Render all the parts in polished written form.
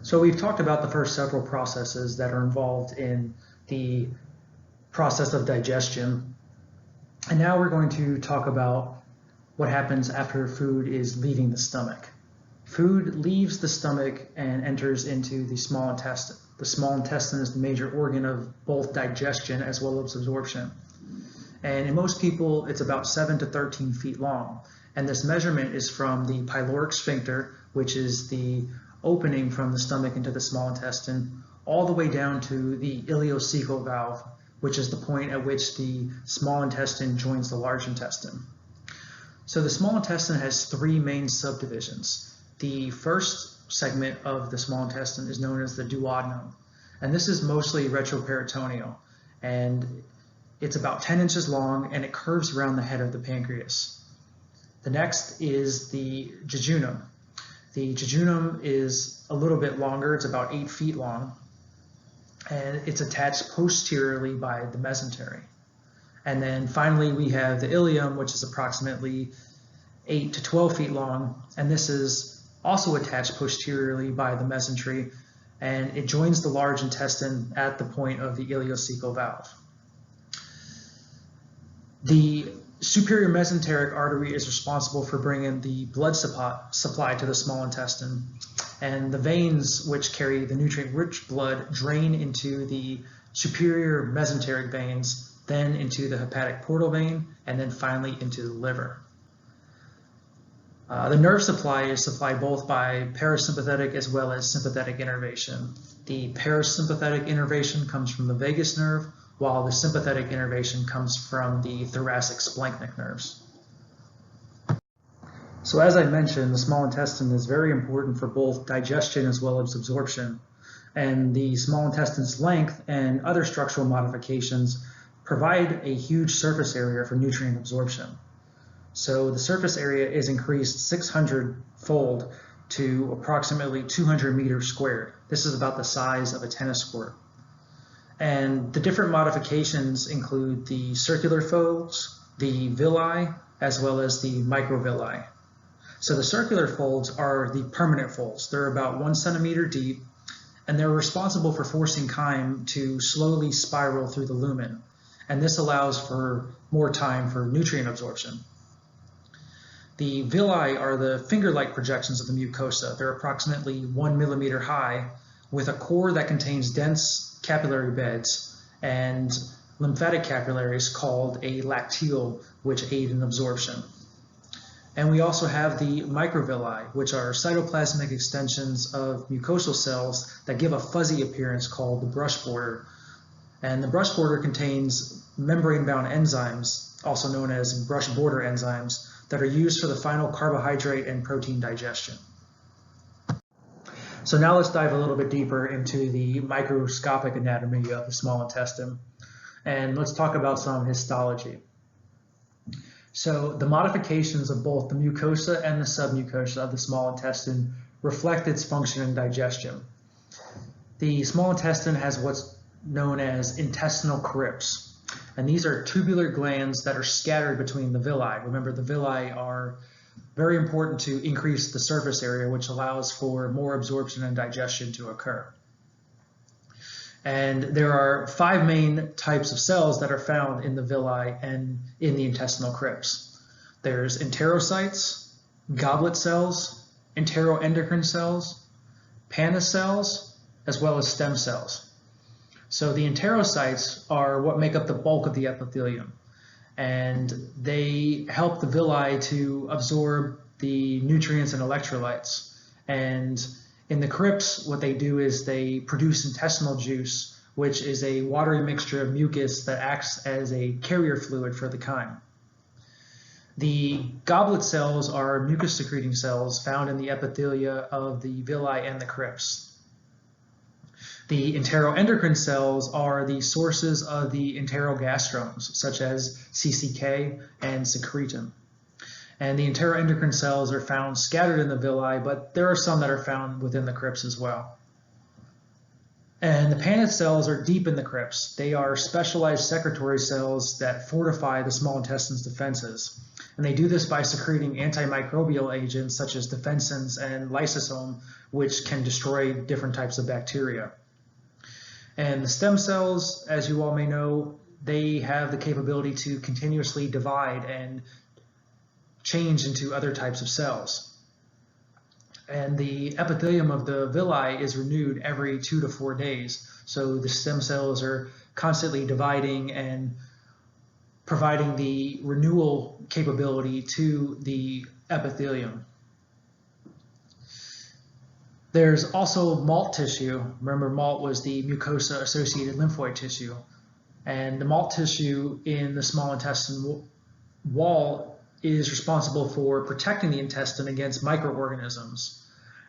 So we've talked about the first several processes that are involved in the process of digestion. And now we're going to talk about what happens after food is leaving the stomach. Food leaves the stomach and enters into the small intestine. The small intestine is the major organ of both digestion as well as absorption. And in most people, it's about 7 to 13 feet long. And this measurement is from the pyloric sphincter, which is the opening from the stomach into the small intestine, all the way down to the ileocecal valve, which is the point at which the small intestine joins the large intestine. So the small intestine has three main subdivisions. The first segment of the small intestine is known as the duodenum, and this is mostly retroperitoneal, and it's about 10 inches long and it curves around the head of the pancreas. The next is the jejunum. The jejunum is a little bit longer, it's about 8 feet long, and it's attached posteriorly by the mesentery. And then finally we have the ileum, which is approximately 8 to 12 feet long, and this is also attached posteriorly by the mesentery, and it joins the large intestine at the point of the ileocecal valve. The superior mesenteric artery is responsible for bringing the blood supply to the small intestine, and the veins which carry the nutrient-rich blood drain into the superior mesenteric veins, then into the hepatic portal vein, and then finally into the liver. The nerve supply is supplied both by parasympathetic as well as sympathetic innervation. The parasympathetic innervation comes from the vagus nerve, while the sympathetic innervation comes from the thoracic splanchnic nerves. So as I mentioned, the small intestine is very important for both digestion as well as absorption. And the small intestine's length and other structural modifications provide a huge surface area for nutrient absorption. So the surface area is increased 600-fold to approximately 200 meters squared. This is about the size of a tennis court. And the different modifications include the circular folds, the villi, as well as the microvilli. So the circular folds are the permanent folds. They're about 1 centimeter deep, and they're responsible for forcing chyme to slowly spiral through the lumen. And this allows for more time for nutrient absorption. The villi are the finger-like projections of the mucosa. They're approximately 1 millimeter high, with a core that contains dense capillary beds and lymphatic capillaries called a lacteal, which aid in absorption. And we also have the microvilli, which are cytoplasmic extensions of mucosal cells that give a fuzzy appearance called the brush border. And the brush border contains membrane-bound enzymes, also known as brush border enzymes, that are used for the final carbohydrate and protein digestion. So now let's dive a little bit deeper into the microscopic anatomy of the small intestine, and let's talk about some histology. So the modifications of both the mucosa and the submucosa of the small intestine reflect its function in digestion. The small intestine has what's known as intestinal crypts, and these are tubular glands that are scattered between the villi. Remember, the villi are very important to increase the surface area, which allows for more absorption and digestion to occur. And there are 5 main types of cells that are found in the villi and in the intestinal crypts. There's enterocytes, goblet cells, enteroendocrine cells, Paneth cells, as well as stem cells. So the enterocytes are what make up the bulk of the epithelium, and they help the villi to absorb the nutrients and electrolytes. And in the crypts, what they do is they produce intestinal juice, which is a watery mixture of mucus that acts as a carrier fluid for the chyme. The goblet cells are mucus-secreting cells found in the epithelia of the villi and the crypts. The enteroendocrine cells are the sources of the enterogastromes, such as CCK and secretin. And the enteroendocrine cells are found scattered in the villi, but there are some that are found within the crypts as well. And the Paneth cells are deep in the crypts. They are specialized secretory cells that fortify the small intestine's defenses. And they do this by secreting antimicrobial agents such as defensins and lysosome, which can destroy different types of bacteria. And the stem cells, as you all may know, they have the capability to continuously divide and change into other types of cells. And the epithelium of the villi is renewed every 2 to 4 days. So the stem cells are constantly dividing and providing the renewal capability to the epithelium. There's also malt tissue. Remember, malt was the mucosa-associated lymphoid tissue. And the malt tissue in the small intestine wall is responsible for protecting the intestine against microorganisms.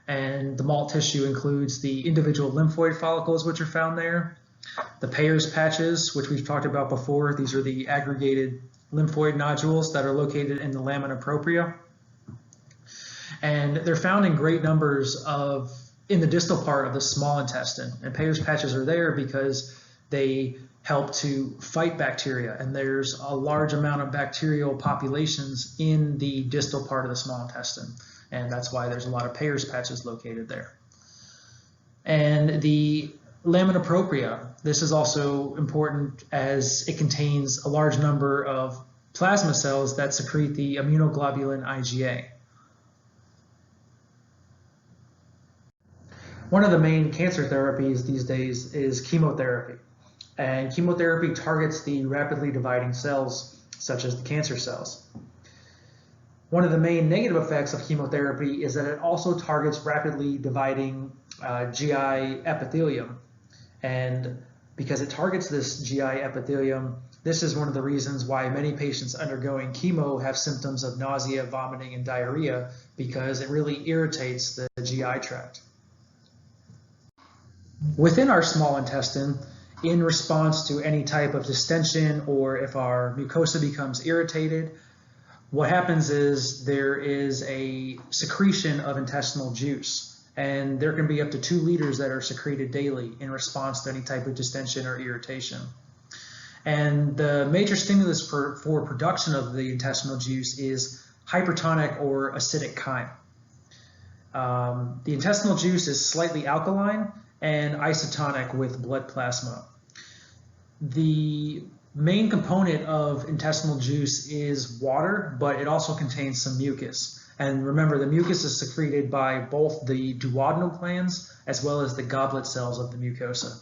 And the malt tissue includes the individual lymphoid follicles, which are found there, the Peyer's patches, which we've talked about before. These are the aggregated lymphoid nodules that are located in the lamina propria. And they're found in great numbers in the distal part of the small intestine. And Peyer's patches are there because they help to fight bacteria, and there's a large amount of bacterial populations in the distal part of the small intestine, and that's why there's a lot of Peyer's patches located there. And the lamina propria, this is also important as it contains a large number of plasma cells that secrete the immunoglobulin IgA. One of the main cancer therapies these days is chemotherapy. And chemotherapy targets the rapidly dividing cells, such as the cancer cells. One of the main negative effects of chemotherapy is that it also targets rapidly dividing GI epithelium. And because it targets this GI epithelium, this is one of the reasons why many patients undergoing chemo have symptoms of nausea, vomiting, and diarrhea, because it really irritates the GI tract. Within our small intestine, in response to any type of distension or if our mucosa becomes irritated, what happens is there is a secretion of intestinal juice, and there can be up to 2 liters that are secreted daily in response to any type of distension or irritation. And the major stimulus for production of the intestinal juice is hypertonic or acidic chyme. The intestinal juice is slightly alkaline and isotonic with blood plasma. The main component of intestinal juice is water, but it also contains some mucus. And remember, the mucus is secreted by both the duodenal glands as well as the goblet cells of the mucosa.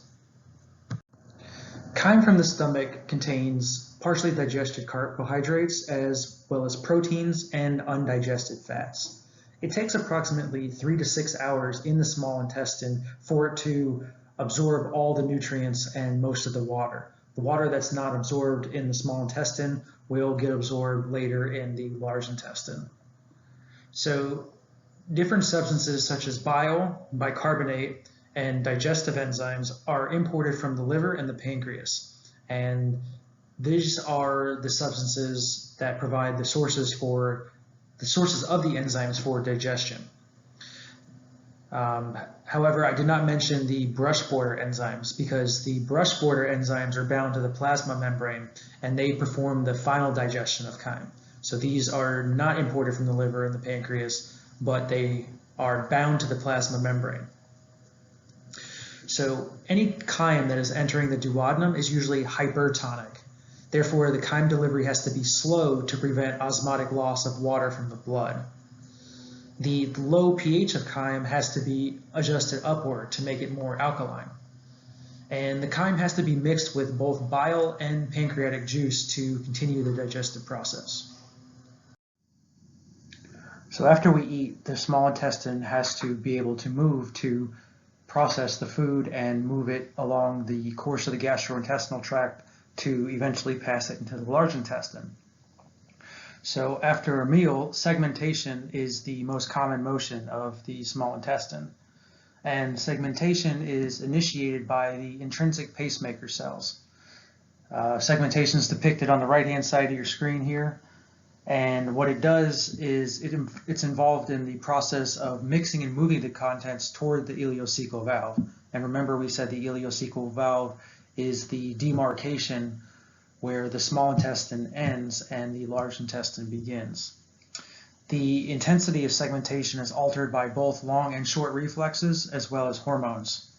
Chyme from the stomach contains partially digested carbohydrates as well as proteins and undigested fats. It takes approximately 3 to 6 hours in the small intestine for it to absorb all the nutrients and most of the water. The water that's not absorbed in the small intestine will get absorbed later in the large intestine. So different substances such as bile, bicarbonate, and digestive enzymes are imported from the liver and the pancreas. And these are the substances that provide the sources of the enzymes for digestion. However, I did not mention the brush border enzymes because the brush border enzymes are bound to the plasma membrane and they perform the final digestion of chyme. So these are not imported from the liver and the pancreas, but they are bound to the plasma membrane. So any chyme that is entering the duodenum is usually hypertonic. Therefore, the chyme delivery has to be slow to prevent osmotic loss of water from the blood. The low pH of chyme has to be adjusted upward to make it more alkaline. And the chyme has to be mixed with both bile and pancreatic juice to continue the digestive process. So after we eat, the small intestine has to be able to move to process the food and move it along the course of the gastrointestinal tract to eventually pass it into the large intestine. So after a meal, segmentation is the most common motion of the small intestine. And segmentation is initiated by the intrinsic pacemaker cells. Segmentation is depicted on the right-hand side of your screen here. And what it does is it's involved in the process of mixing and moving the contents toward the ileocecal valve. And remember, we said the ileocecal valve is the demarcation where the small intestine ends and the large intestine begins. The intensity of segmentation is altered by both long and short reflexes as well as hormones.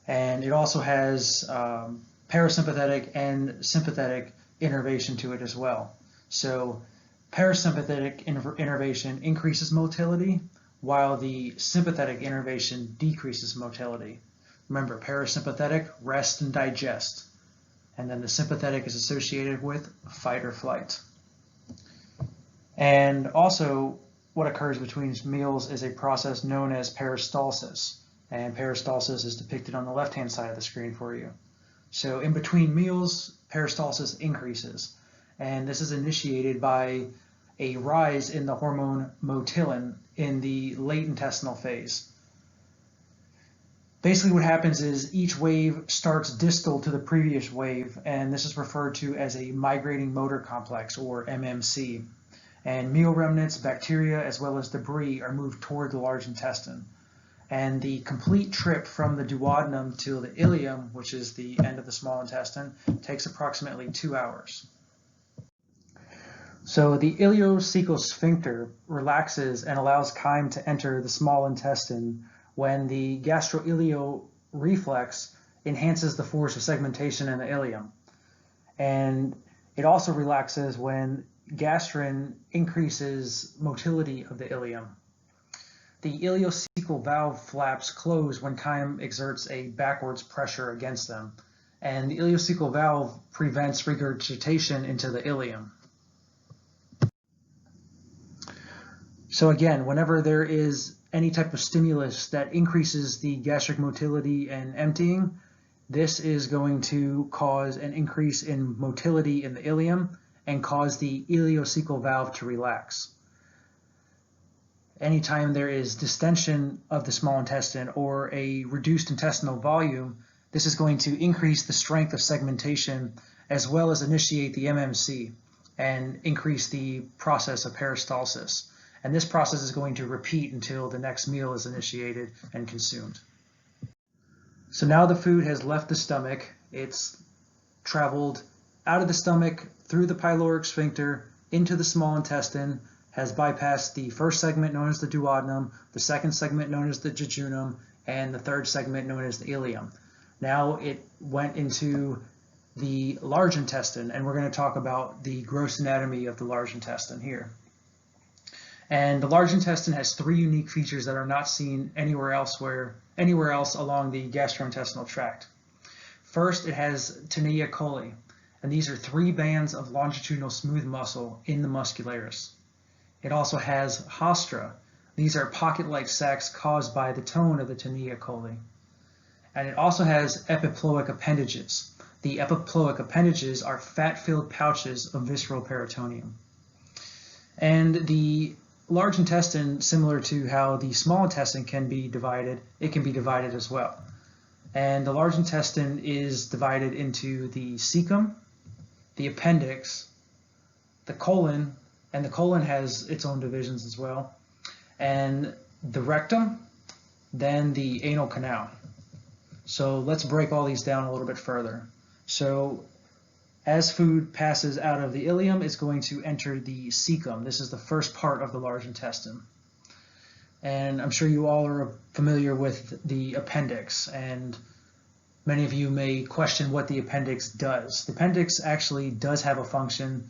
And it also has parasympathetic and sympathetic innervation to it as well. So parasympathetic innervation increases motility, while the sympathetic innervation decreases motility. Remember, parasympathetic, rest and digest. And then the sympathetic is associated with fight or flight. And also, what occurs between meals is a process known as peristalsis. And peristalsis is depicted on the left-hand side of the screen for you. So in between meals, peristalsis increases. And this is initiated by a rise in the hormone motilin in the late intestinal phase. Basically what happens is each wave starts distal to the previous wave, and this is referred to as a migrating motor complex, or MMC. And meal remnants, bacteria, as well as debris are moved toward the large intestine. And the complete trip from the duodenum to the ileum, which is the end of the small intestine, takes approximately 2 hours. So the ileocecal sphincter relaxes and allows chyme to enter the small intestine when the gastroileo reflex enhances the force of segmentation in the ileum. And it also relaxes when gastrin increases motility of the ileum. The ileocecal valve flaps close when chyme exerts a backwards pressure against them, and the ileocecal valve prevents regurgitation into the ileum. So again, whenever there is any type of stimulus that increases the gastric motility and emptying, this is going to cause an increase in motility in the ileum and cause the ileocecal valve to relax. Anytime there is distension of the small intestine or a reduced intestinal volume, this is going to increase the strength of segmentation as well as initiate the MMC and increase the process of peristalsis. And this process is going to repeat until the next meal is initiated and consumed. So now the food has left the stomach. It's traveled out of the stomach through the pyloric sphincter into the small intestine, has bypassed the first segment known as the duodenum, the second segment known as the jejunum, and the third segment known as the ileum. Now it went into the large intestine, and we're going to talk about the gross anatomy of the large intestine here. And the large intestine has 3 unique features that are not seen anywhere else along the gastrointestinal tract. First, it has tinea coli, and these are 3 bands of longitudinal smooth muscle in the muscularis. It also has haustra. These are pocket-like sacs caused by the tone of the tinea coli. And it also has epiploic appendages. The epiploic appendages are fat-filled pouches of visceral peritoneum. And the large intestine, similar to how the small intestine can be divided, it can be divided as well. And the large intestine is divided into the cecum, the appendix, the colon, and the colon has its own divisions as well, and the rectum, then the anal canal. So let's break all these down a little bit further. So as food passes out of the ileum, it's going to enter the cecum. This is the first part of the large intestine. And I'm sure you all are familiar with the appendix, and many of you may question what the appendix does. The appendix actually does have a function.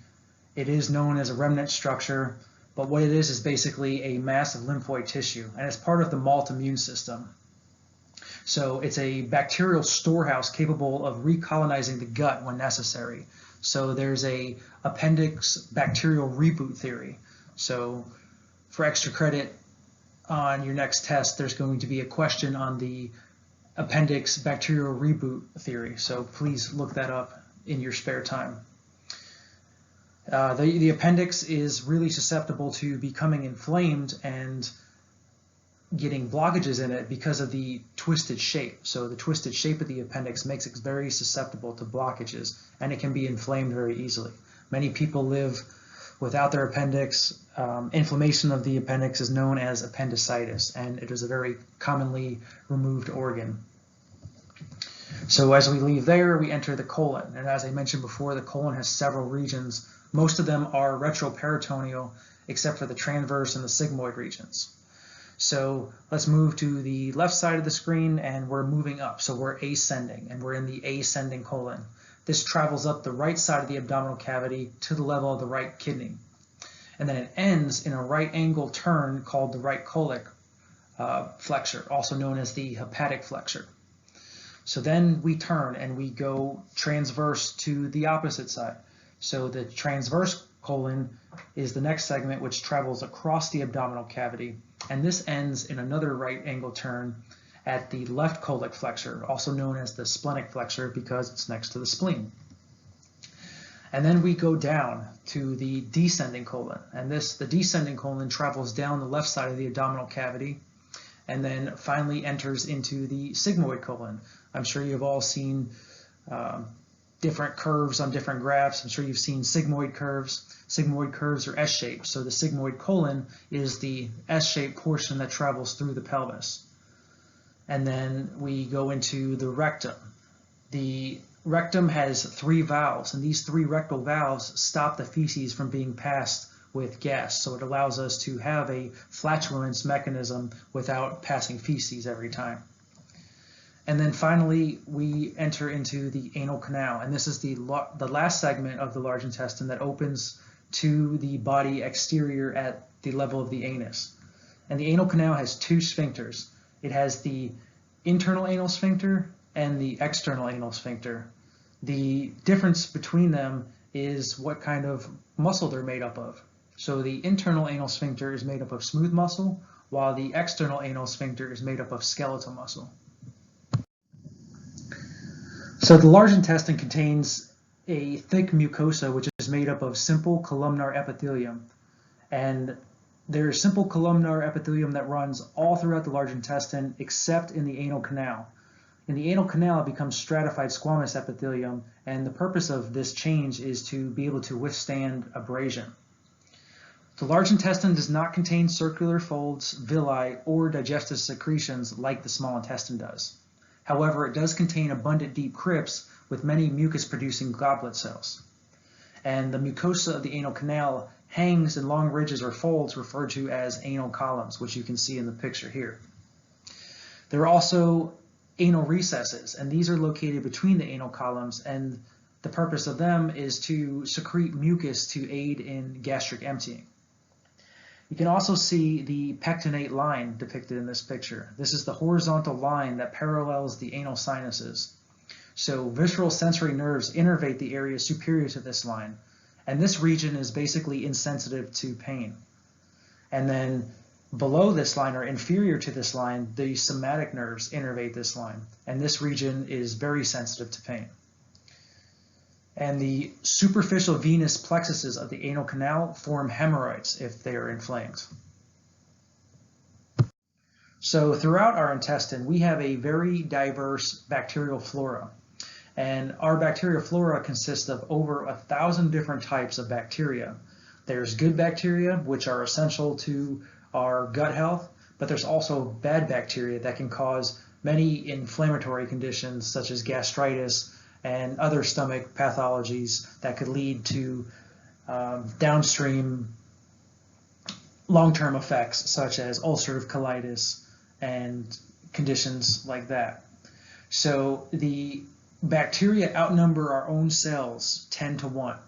It is known as a remnant structure, but what it is basically a mass of lymphoid tissue, and it's part of the MALT immune system. So it's a bacterial storehouse capable of recolonizing the gut when necessary. So there's a appendix bacterial reboot theory. So for extra credit on your next test, there's going to be a question on the appendix bacterial reboot theory. So please look that up in your spare time. The appendix is really susceptible to becoming inflamed and getting blockages in it because of the twisted shape. So the twisted shape of the appendix makes it very susceptible to blockages, and it can be inflamed very easily. Many people live Without their appendix, inflammation of the appendix is known as appendicitis, and it is a very commonly removed organ. So as we leave there, we enter the colon. And as I mentioned before, the colon has several regions. Most of them are retroperitoneal, except for the transverse and the sigmoid regions. So let's move to the left side of the screen, and we're moving up. So we're ascending, and we're in the ascending colon. This travels up the right side of the abdominal cavity to the level of the right kidney. And then it ends in a right angle turn called the right colic flexure, also known as the hepatic flexure. So then we turn and we go transverse to the opposite side. So the transverse colon is the next segment, which travels across the abdominal cavity, and this ends in another right angle turn at the left colic flexure, also known as the splenic flexure because it's next to the spleen. And then we go down to the descending colon, and the descending colon travels down the left side of the abdominal cavity and then finally enters into the sigmoid colon. I'm sure you've all seen different curves on different graphs. I'm sure you've seen sigmoid curves. Sigmoid curves are S-shaped, so the sigmoid colon is the S-shaped portion that travels through the pelvis. And then we go into the rectum. The rectum has 3 valves, and these 3 rectal valves stop the feces from being passed with gas, so it allows us to have a flatulence mechanism without passing feces every time. And then finally, we enter into the anal canal, and this is the last segment of the large intestine that opens to the body exterior at the level of the anus. And the anal canal has 2 sphincters. It has the internal anal sphincter and the external anal sphincter. The difference between them is what kind of muscle they're made up of. So the internal anal sphincter is made up of smooth muscle, while the external anal sphincter is made up of skeletal muscle. So the large intestine contains a thick mucosa which is made up of simple columnar epithelium. And there's simple columnar epithelium that runs all throughout the large intestine except in the anal canal. In the anal canal, it becomes stratified squamous epithelium, and the purpose of this change is to be able to withstand abrasion. The large intestine does not contain circular folds, villi, or digestive secretions like the small intestine does. However, it does contain abundant deep crypts with many mucus-producing goblet cells. And the mucosa of the anal canal hangs in long ridges or folds referred to as anal columns, which you can see in the picture here. There are also anal recesses, and these are located between the anal columns, and the purpose of them is to secrete mucus to aid in gastric emptying. You can also see the pectinate line depicted in this picture. This is the horizontal line that parallels the anal sinuses. So visceral sensory nerves innervate the area superior to this line, and this region is basically insensitive to pain. And then below this line, or inferior to this line, the somatic nerves innervate this line, and this region is very sensitive to pain. And the superficial venous plexuses of the anal canal form hemorrhoids if they are inflamed. So throughout our intestine, we have a very diverse bacterial flora. And our bacterial flora consists of over 1,000 different types of bacteria. There's good bacteria, which are essential to our gut health, but there's also bad bacteria that can cause many inflammatory conditions such as gastritis and other stomach pathologies that could lead to downstream long-term effects such as ulcerative colitis and conditions like that. So the bacteria outnumber our own cells 10 to 1,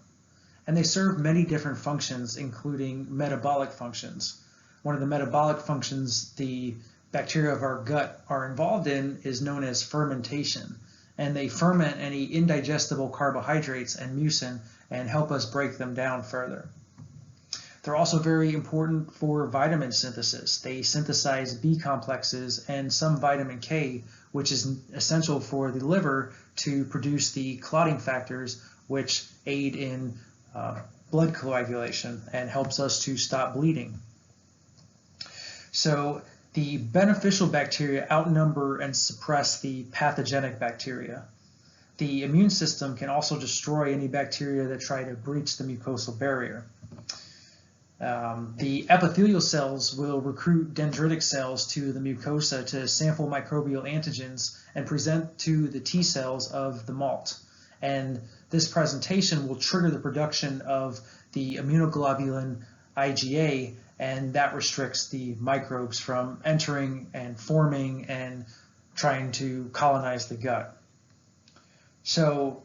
and they serve many different functions, including metabolic functions. One of the metabolic functions the bacteria of our gut are involved in is known as fermentation, and they ferment any indigestible carbohydrates and mucin and help us break them down further. They're also very important for vitamin synthesis. They synthesize B complexes and some vitamin K, which is essential for the liver to produce the clotting factors which aid in blood coagulation and helps us to stop bleeding. So the beneficial bacteria outnumber and suppress the pathogenic bacteria. The immune system can also destroy any bacteria that try to breach the mucosal barrier. The epithelial cells will recruit dendritic cells to the mucosa to sample microbial antigens and present to the T cells of the malt. And this presentation will trigger the production of the immunoglobulin IgA, and that restricts the microbes from entering and forming and trying to colonize the gut. So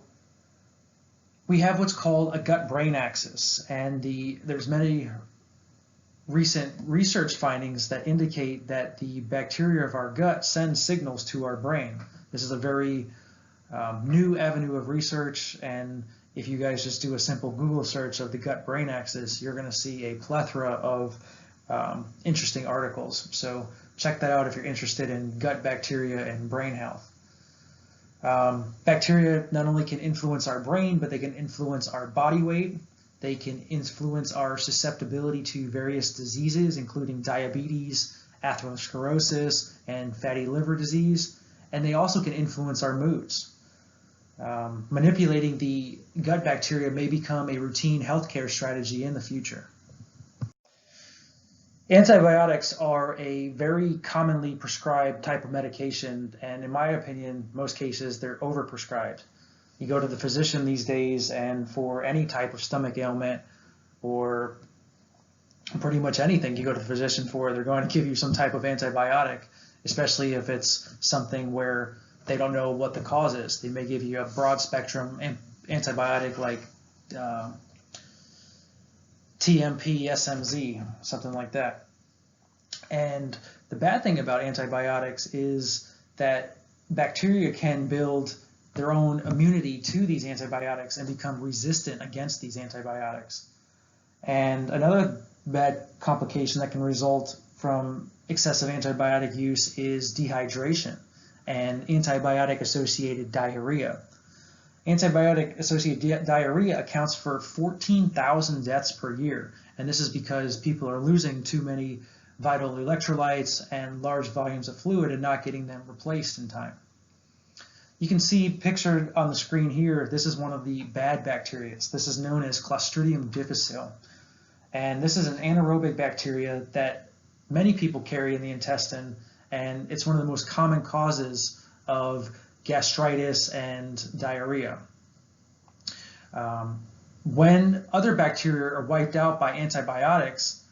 we have what's called a gut-brain axis, and there's many recent research findings that indicate that the bacteria of our gut send signals to our brain. This is a very new avenue of research, and if you guys just do a simple Google search of the gut-brain axis, you're going to see a plethora of interesting articles. So check that out if you're interested in gut bacteria and brain health. Bacteria not only can influence our brain, but they can influence our body weight. They can influence our susceptibility to various diseases, including diabetes, atherosclerosis, and fatty liver disease. And they also can influence our moods. Manipulating the gut bacteria may become a routine healthcare strategy in the future. Antibiotics are a very commonly prescribed type of medication, and in my opinion, most cases they're overprescribed. You go to the physician these days, and for any type of stomach ailment or pretty much anything you go to the physician for, they're going to give you some type of antibiotic, especially if it's something where they don't know what the cause is. They may give you a broad spectrum antibiotic like TMP, SMZ, something like that. And the bad thing about antibiotics is that bacteria can build their own immunity to these antibiotics and become resistant against these antibiotics. And another bad complication that can result from excessive antibiotic use is dehydration and antibiotic-associated diarrhea. Antibiotic-associated diarrhea accounts for 14,000 deaths per year, and this is because people are losing too many vital electrolytes and large volumes of fluid and not getting them replaced in time. You can see pictured on the screen here, this is one of the bad bacteria. This is known as Clostridium difficile, and this is an anaerobic bacteria that many people carry in the intestine, and it's one of the most common causes of gastritis and diarrhea. When other bacteria are wiped out by antibiotics,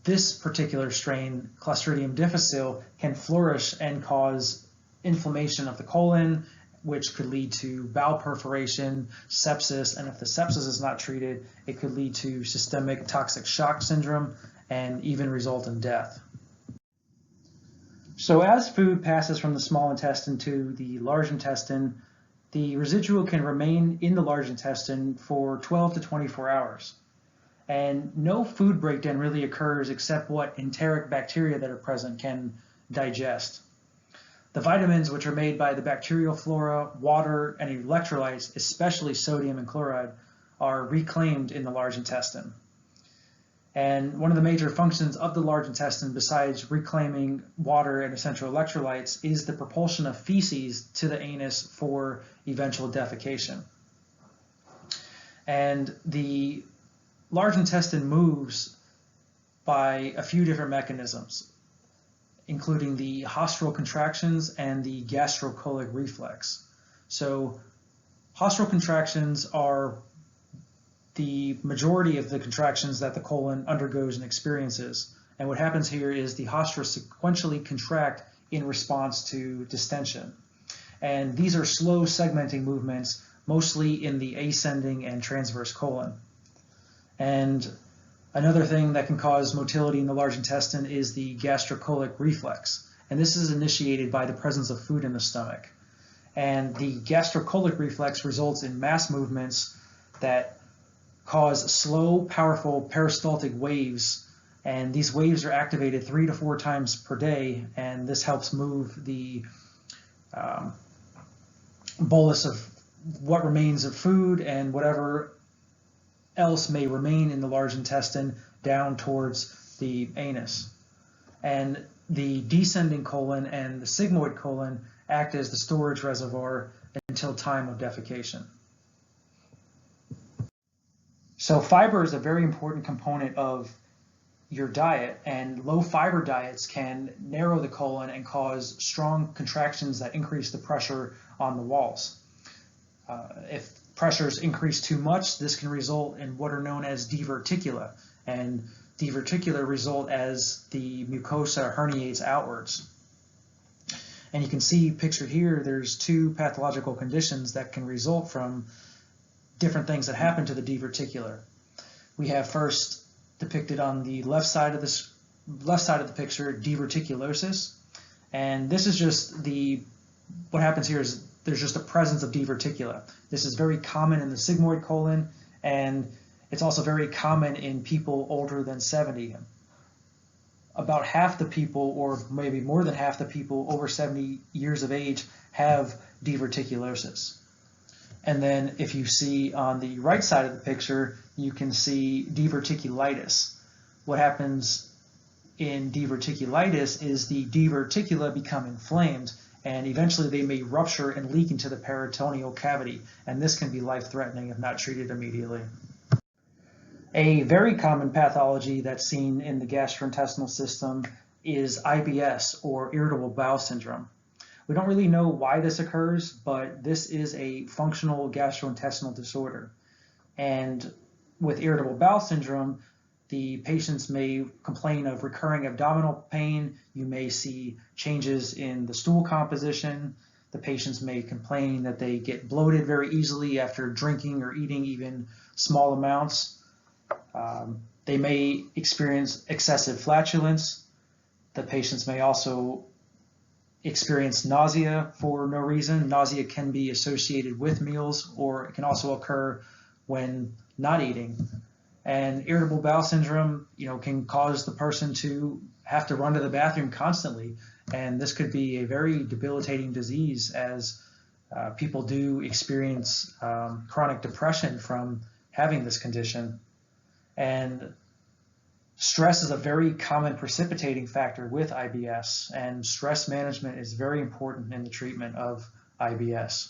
this particular strain, Clostridium difficile, can flourish and cause inflammation of the colon, which could lead to bowel perforation, sepsis, and if the sepsis is not treated, it could lead to systemic toxic shock syndrome and even result in death. So as food passes from the small intestine to the large intestine, the residual can remain in the large intestine for 12 to 24 hours. And no food breakdown really occurs except what enteric bacteria that are present can digest. The vitamins, which are made by the bacterial flora, water, and electrolytes, especially sodium and chloride, are reclaimed in the large intestine. And one of the major functions of the large intestine, besides reclaiming water and essential electrolytes, is the propulsion of feces to the anus for eventual defecation. And the large intestine moves by a few different mechanisms, including the haustral contractions and the gastrocolic reflex. So haustral contractions are the majority of the contractions that the colon undergoes and experiences. And what happens here is the haustra sequentially contract in response to distension. And these are slow segmenting movements, mostly in the ascending and transverse colon. And another thing that can cause motility in the large intestine is the gastrocolic reflex. And this is initiated by the presence of food in the stomach. And the gastrocolic reflex results in mass movements that cause slow, powerful peristaltic waves, and these waves are activated 3 to 4 times per day, and this helps move the bolus of what remains of food and whatever else may remain in the large intestine down towards the anus. And the descending colon and the sigmoid colon act as the storage reservoir until time of defecation. So fiber is a very important component of your diet, and low fiber diets can narrow the colon and cause strong contractions that increase the pressure on the walls. If pressures increase too much, this can result in what are known as diverticula, and diverticula result as the mucosa herniates outwards. And you can see pictured here, there's two pathological conditions that can result from different things that happen to the diverticula. We have first depicted on the left side of the picture, diverticulosis, and this is just what happens here is there's just a presence of diverticula. This is very common in the sigmoid colon, and it's also very common in people older than 70. About half the people, or maybe more than half the people over 70 years of age, have diverticulosis. And then if you see on the right side of the picture, you can see diverticulitis. What happens in diverticulitis is the diverticula become inflamed, and eventually they may rupture and leak into the peritoneal cavity, and this can be life-threatening if not treated immediately. A very common pathology that's seen in the gastrointestinal system is IBS, or irritable bowel syndrome. We don't really know why this occurs, but this is a functional gastrointestinal disorder. And with irritable bowel syndrome, the patients may complain of recurring abdominal pain. You may see changes in the stool composition. The patients may complain that they get bloated very easily after drinking or eating even small amounts. They may experience excessive flatulence. The patients may also experience nausea for no reason. Nausea can be associated with meals, or it can also occur when not eating. And irritable bowel syndrome, can cause the person to have to run to the bathroom constantly. And this could be a very debilitating disease, as people do experience chronic depression from having this condition. And stress is a very common precipitating factor with IBS, and stress management is very important in the treatment of IBS.